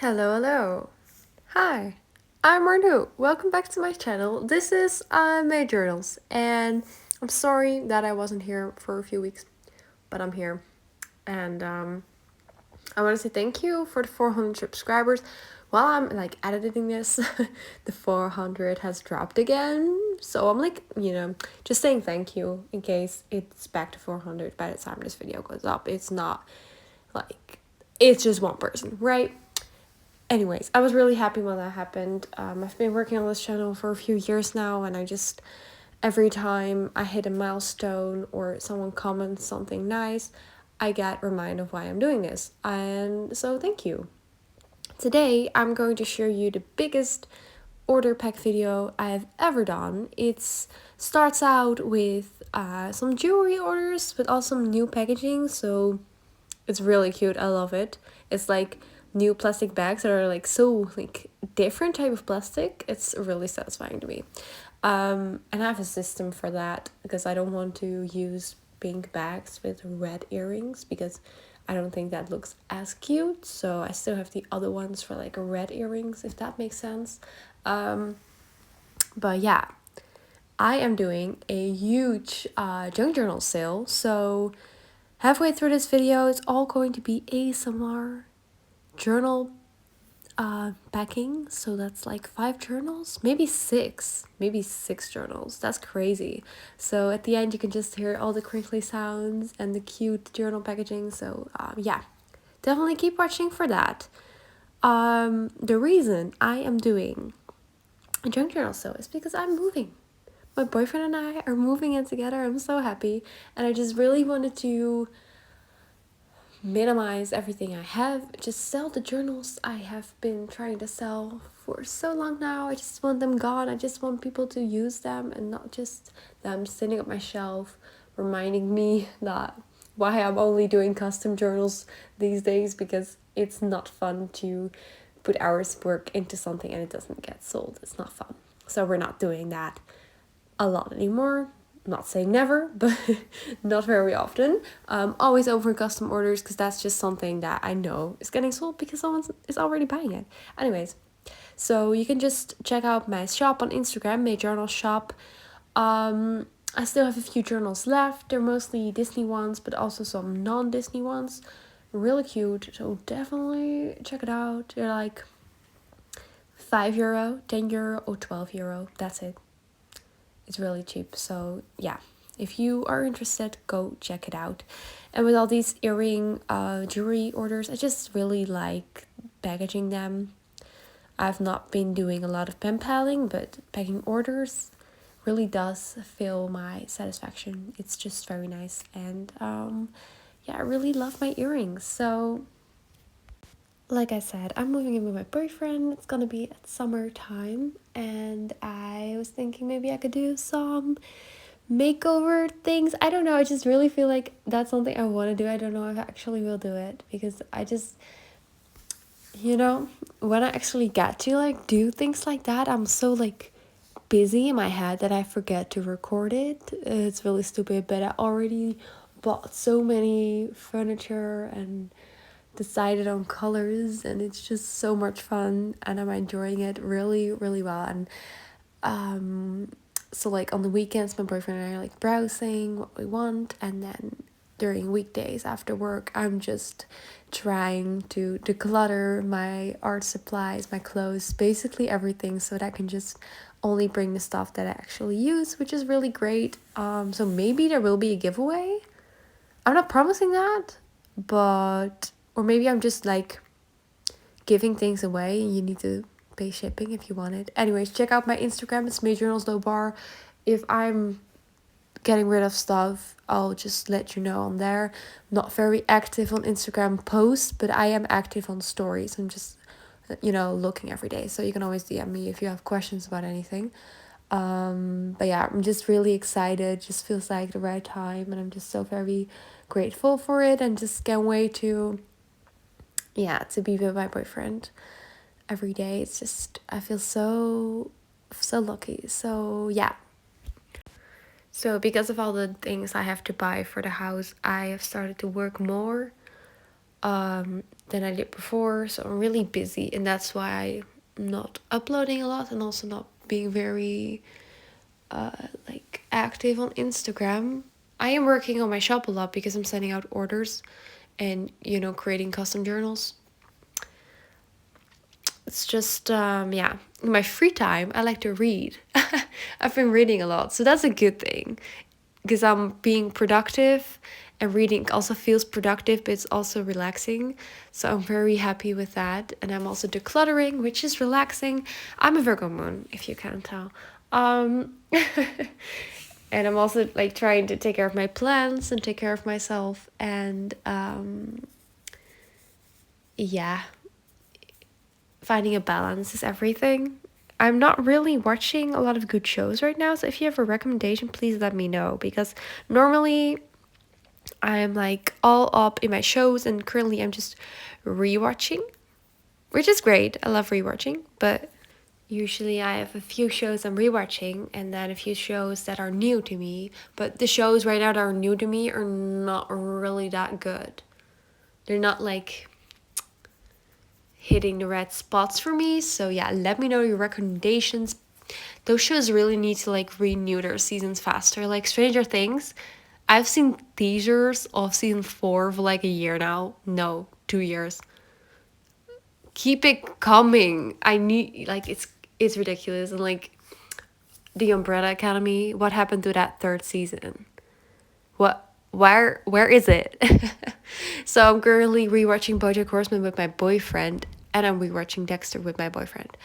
Hello. Hi, I'm Marnu. Welcome back to my channel. This is Mae Journals, and I'm sorry that I wasn't here for a few weeks, but I'm here. And I want to say thank you for the 400 subscribers. While I'm like editing this, the 400 has dropped again. So I'm like, just saying thank you in case it's back to 400 by the time this video goes up. It's not like, it's just one person, right? Anyways, I was really happy when that happened. I've been working on this channel for a few years now, and I just, every time I hit a milestone or someone comments something nice, I get reminded of why I'm doing this. And so thank you. Today, I'm going to share you the biggest order pack video I have ever done. It starts out with some jewelry orders, but also some new packaging, so it's really cute. I love it. It's like new plastic bags that are like so like different type of plastic. It's really satisfying to me. And I have a system for that because I don't want to use pink bags with red earrings because I don't think that looks as cute. So I still have the other ones for like red earrings, if that makes sense. But yeah, I am doing a huge junk journal sale. So halfway through this video, it's all going to be ASMR journal packing. So that's like 5 journals, maybe 6 journals. That's crazy. So at the end, you can just hear all the crinkly sounds and the cute journal packaging. So yeah, definitely keep watching for that. The reason I am doing a junk journal sale is because I'm moving. My boyfriend and I are moving in together. I'm so happy, and I just really wanted to minimize everything I have, just sell the journals I have been trying to sell for so long now. I just want them gone. I just want people to use them and not just them sitting on my shelf reminding me that why I'm only doing custom journals these days, because it's not fun to put hours work into something and it doesn't get sold. It's not fun. So we're not doing that a lot anymore. I'm not saying never, but not very often. Always over custom orders, because that's just something that I know is getting sold because someone is already buying it. Anyways, so you can just check out my shop on Instagram, Mae Journals shop. I still have a few journals left. They're mostly Disney ones, but also some non-Disney ones. Really cute, so definitely check it out. They're like €5, €10, or €12. That's it. It's really cheap. So yeah, if you are interested, go check it out. And with all these earring jewelry orders, I just really like packaging them. I've not been doing a lot of pen paling, but packing orders really does fill my satisfaction. It's just very nice. And yeah, I really love my earrings. So like I said, I'm moving in with my boyfriend. It's gonna be at summertime, and I was thinking maybe I could do some makeover things. I don't know, I just really feel like that's something I want to do. I don't know if I actually will do it, because I just, when I actually get to like do things like that, I'm so like busy in my head that I forget to record it. It's really stupid, but I already bought so many furniture and decided on colors, and it's just so much fun, and I'm enjoying it really, really well. And so like on the weekends, my boyfriend and I are like browsing what we want, and then during weekdays after work, I'm just trying to declutter my art supplies, my clothes, basically everything, so that I can just only bring the stuff that I actually use, which is really great. So maybe there will be a giveaway. I'm not promising that, but or maybe I'm just like giving things away and you need to pay shipping if you want it. Anyways, check out my Instagram. It's Mae Journals no bar. If I'm getting rid of stuff, I'll just let you know on there. I'm not very active on Instagram posts, but I am active on stories. I'm just, looking every day. So you can always DM me if you have questions about anything. But yeah, I'm just really excited. Just feels like the right time, and I'm just so very grateful for it, and just can't wait to be with my boyfriend every day. It's just, I feel so lucky. So yeah, so because of all the things I have to buy for the house, I have started to work more than I did before. So I'm really busy, and that's why I'm not uploading a lot and also not being very like active on Instagram. I am working on my shop a lot because I'm sending out orders and, you know, creating custom journals. It's just, yeah, in my free time, I like to read. I've been reading a lot, so that's a good thing because I'm being productive, and reading also feels productive, but it's also relaxing. So I'm very happy with that. And I'm also decluttering, which is relaxing. I'm a Virgo moon, if you can't tell. And I'm also like trying to take care of my plants and take care of myself. And yeah, finding a balance is everything. I'm not really watching a lot of good shows right now, so if you have a recommendation, please let me know, because normally I'm like all up in my shows, and currently I'm just rewatching, which is great. I love rewatching, but usually I have a few shows I'm rewatching and then a few shows that are new to me, but the shows right now that are new to me are not really that good. They're not like hitting the red spots for me. So yeah, let me know your recommendations. Those shows really need to like renew their seasons faster. Like Stranger Things, I've seen teasers of season 4 for like a year now. No, 2 years. Keep it coming. I need, like, it's ridiculous. And like the Umbrella Academy, what happened to that third season? Where is it? So I'm currently rewatching BoJack Horseman with my boyfriend, and I'm rewatching Dexter with my boyfriend,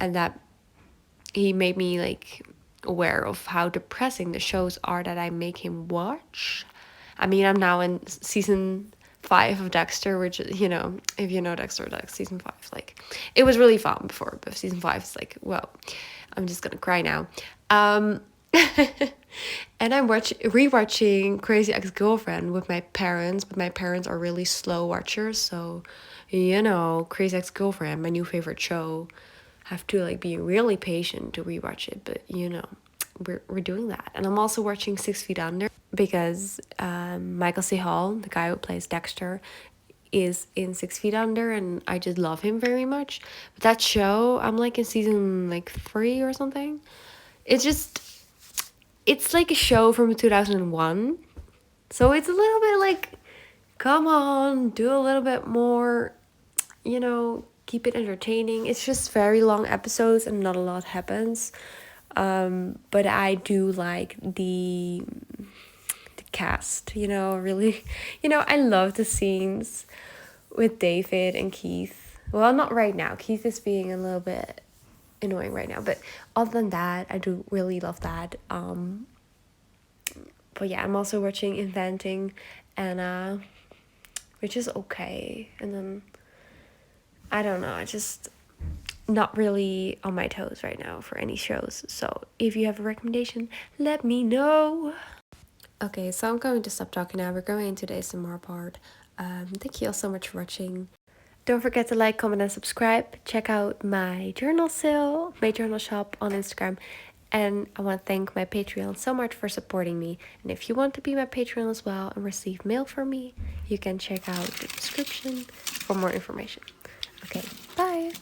and that he made me like aware of how depressing the shows are that I make him watch. I mean, I'm now in season 5 of Dexter, which, you know, if you know Dexter, like season 5, like it was really fun before, but season 5 is like, well, I'm just gonna cry now. And I'm rewatching Crazy Ex-Girlfriend with my parents, but my parents are really slow watchers, so, you know, Crazy Ex-Girlfriend, my new favorite show, have to like be really patient to rewatch it, but you know, we're doing that. And I'm also watching 6 Feet Under because Michael C. Hall, the guy who plays Dexter, is in 6 Feet Under, and I just love him very much. But that show, I'm like in season like 3 or something. It's like a show from 2001, so it's a little bit like, come on, do a little bit more, you know, keep it entertaining. It's just very long episodes and not a lot happens. But I do like the cast, you know, really, you know, I love the scenes with David and Keith. Well, not right now. Keith is being a little bit annoying right now, but other than that, I do really love that. But yeah, I'm also watching Inventing Anna, which is okay. And then I don't know, I just not really on my toes right now for any shows. So if you have a recommendation, let me know. Okay, so I'm going to stop talking now. We're going into the ASMR part. Thank you all so much for watching. Don't forget to like, comment, and subscribe. Check out my journal sale, my journal shop on Instagram. And I want to thank my Patreon so much for supporting me. And if you want to be my Patreon as well and receive mail from me, you can check out the description for more information. Okay, bye!